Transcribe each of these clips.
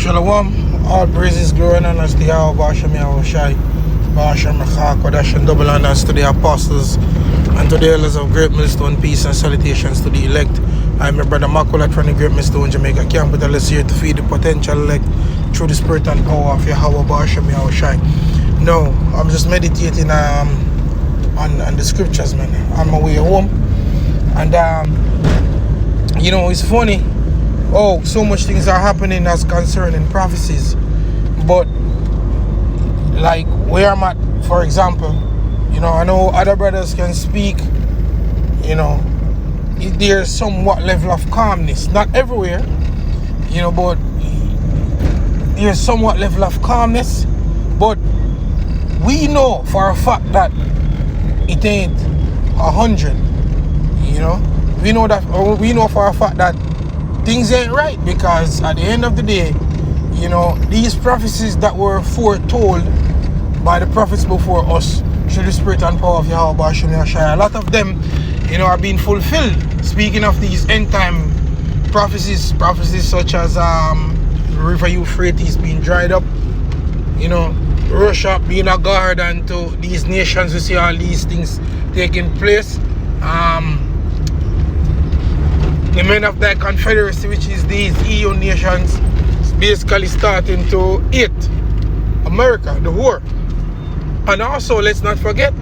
Shalom, all praises, glory and honors to Yahweh, Bashem Yahushai, Bashem Mechak, Kodash and double honors to the apostles and to the elders of Great Millstone. Peace and salutations to the elect. I'm your brother Makulat from the Great Millstone, Jamaica. Capital is here to feed the potential elect through the spirit and power of Yahweh, Bashem Yahushai. No, I'm just meditating on the scriptures, man, on my way home. And you know, it's funny. Oh, so much things are happening as concerning prophecies. But like where I'm at, for example, you know, I know other brothers can speak, you know, there's somewhat level of calmness. Not everywhere, you know, but there's somewhat level of calmness. But we know for a fact that it ain't 100, you know. We know for a fact that things ain't right, because at the end of the day, you know, these prophecies that were foretold by the prophets before us through the spirit and power of Yahweh Bashem Yahushai, a lot of them, you know, are being fulfilled. Speaking of these end time prophecies such as the river Euphrates being dried up, you know, Russia being a guard unto these nations. We see all these things taking place. The men of the Confederacy, which is these EU nations, is basically starting to hate America, the war. And also, let's not forget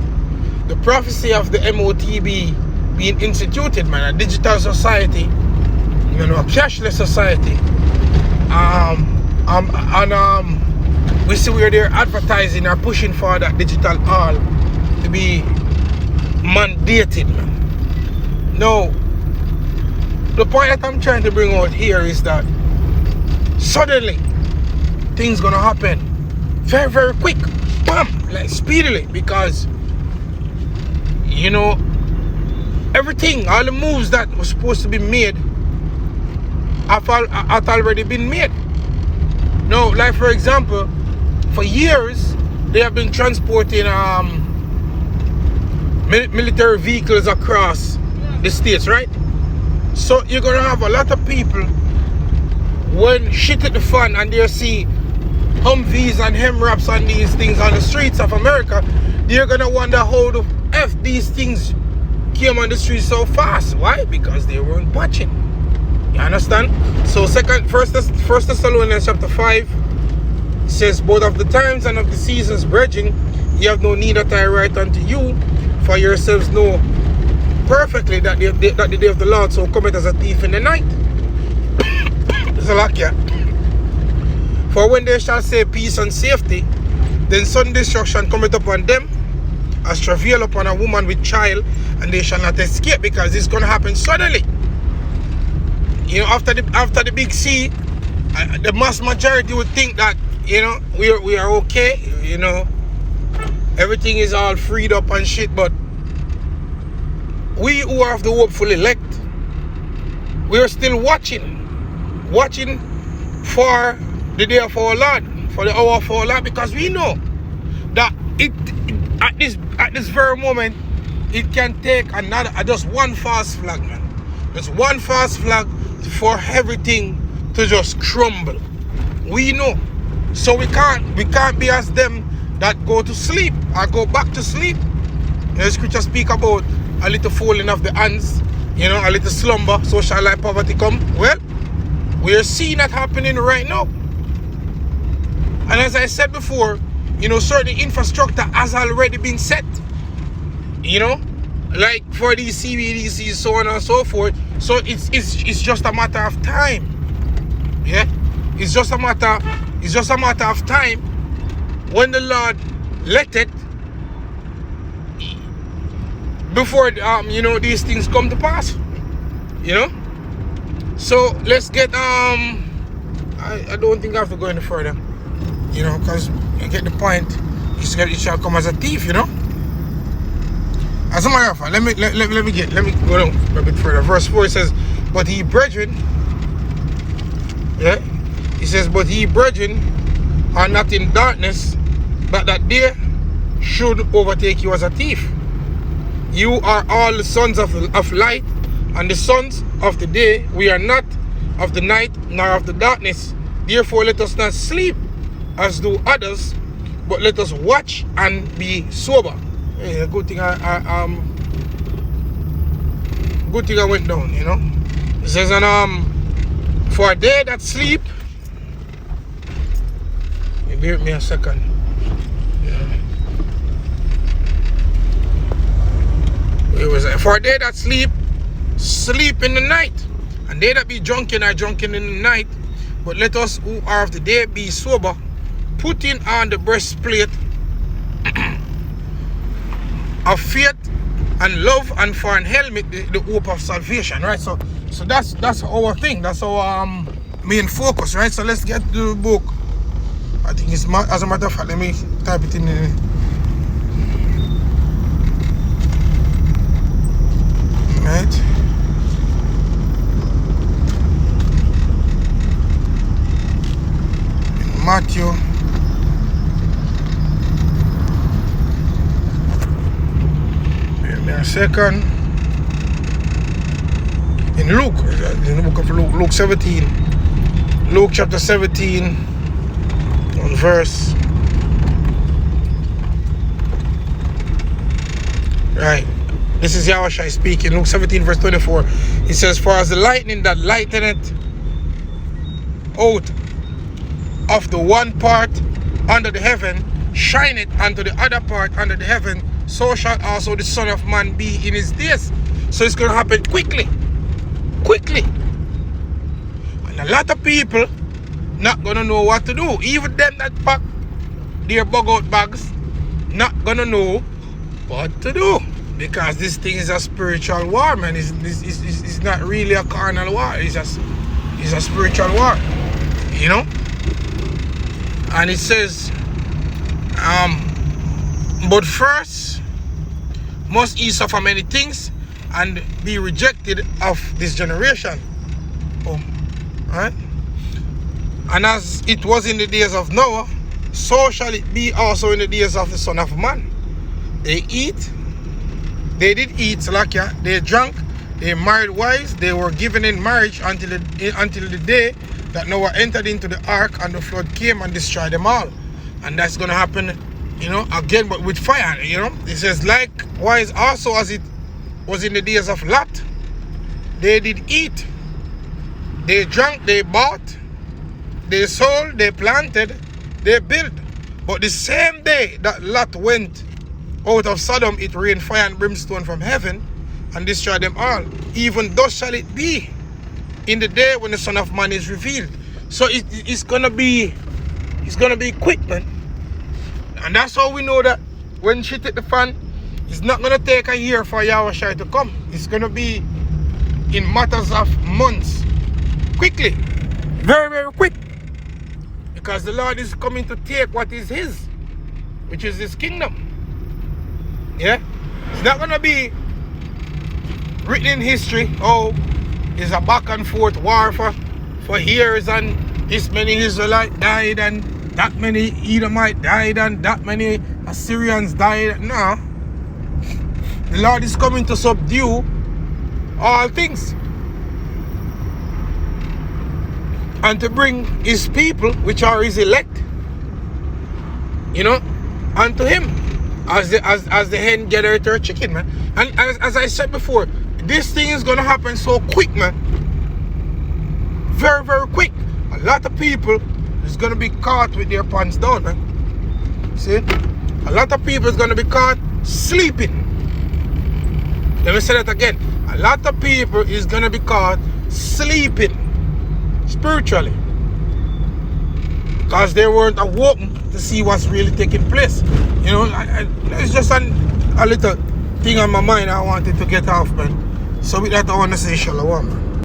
the prophecy of the MOTB being instituted, man, a digital society, you know, a cashless society. We see where they're advertising or pushing for that digital all to be mandated, man. No. The point that I'm trying to bring out here is that suddenly things gonna happen very, very quick, bam, like speedily, because you know everything, all the moves that were supposed to be made have already been made. Now, like for example, for years they have been transporting military vehicles across the states, right? So you're gonna have a lot of people when shit hit the fan and they see Humvees and Hemraps and these things on the streets of America, they're gonna wonder how the F these things came on the streets so fast. Why? Because they weren't watching. You understand? So First Thessalonians chapter 5 says, both of the times and of the seasons, brethren, you have no need that I write unto you, for yourselves know perfectly that the day of the Lord so cometh as a thief in the night. It's a lot, yeah. For when they shall say peace and safety, then sudden destruction cometh upon them, as travail upon a woman with child, and they shall not escape, because it's going to happen suddenly. You know, after the big C, the mass majority would think that, you know, we are okay, you know, everything is all freed up and shit, but we who are of the hopeful elect, we are still watching for the day of our Lord, for the hour of our Lord, because we know that at this very moment it can take just one false flag, man. Just one false flag for everything to just crumble. We know, so we can't be as them that go to sleep or go back to sleep. The scripture speak about a little folding of the hands, you know, a little slumber, so shall like poverty come. Well, we are seeing that happening right now. And as I said before, you know, certain infrastructure has already been set, you know, like for these CBDCs, so on and so forth. So it's just a matter of time. Yeah, it's just a matter of time when the Lord let it, before you know, these things come to pass, you know. So let's get I don't think I have to go any further, you know, because you get the point. It shall come as a thief, you know. As a matter of fact, let me go down a bit further. Verse 4 says, but ye brethren, yeah, he says, but ye brethren are not in darkness, but that day should overtake you as a thief. You are all the sons of light, and the sons of the day. We are not of the night nor of the darkness. Therefore, let us not sleep as do others, but let us watch and be sober. Yeah, good thing I went down, you know. It says, and for they that sleep, bear with me a second. Yeah. It was for they that sleep in the night, and they that be drunken are drunken in the night. But let us who are of the day be sober, putting on the breastplate of faith and love, and for an helmet the hope of salvation. Right, so that's our thing. That's our main focus. Right, so let's get to the book. I think it's, as a matter of fact, let me type it in there. Right. In Matthew. Wait a second. In Luke, in the book of Luke, Luke 17. Luke chapter 17, on verse. Right. This is Yahushua speaking. Luke 17 verse 24. He says, for as the lightning that lighteneth out of the one part under the heaven shineth unto the other part under the heaven, so shall also the Son of Man be in his days. So it's going to happen quickly. Quickly. And a lot of people not going to know what to do. Even them that pack their bug out bags not going to know what to do. Because this thing is a spiritual war, man. It's not really a carnal war. It's a spiritual war, you know. And it says, but first must he suffer many things and be rejected of this generation. Right? And as it was in the days of Noah, so shall it be also in the days of the Son of Man. They did eat, Salakia, they drank, they married wives, they were given in marriage until the day that Noah entered into the ark and the flood came and destroyed them all. And that's going to happen, you know, again, but with fire, you know. It says, likewise also as it was in the days of Lot, they did eat, they drank, they bought, they sold, they planted, they built. But the same day that Lot went out of Sodom, it rained fire and brimstone from heaven and destroyed them all. Even thus shall it be in the day when the Son of Man is revealed. So it's gonna be quick, man. And that's how we know that when shit hit the fan, it's not gonna take a year for Yahushua to come. It's gonna be in matters of months. Quickly. Very, very quick. Because the Lord is coming to take what is his, which is his kingdom. Yeah, it's not gonna be written in history. Oh, it's a back and forth war for years, and this many Israelites died, and that many Edomite died, and that many Assyrians died. No, the Lord is coming to subdue all things and to bring his people, which are his elect, you know, unto him. As the hen gathered her chicken, man. And as I said before, this thing is gonna happen so quick, man. Very, very quick. A lot of people is gonna be caught with their pants down, man. See? A lot of people is gonna be caught sleeping. Let me say that again. A lot of people is gonna be caught sleeping spiritually. Because they weren't awoken to see what's really taking place. You know, it's just a little thing on my mind I wanted to get off, man. So with that, I want to say shalom, man.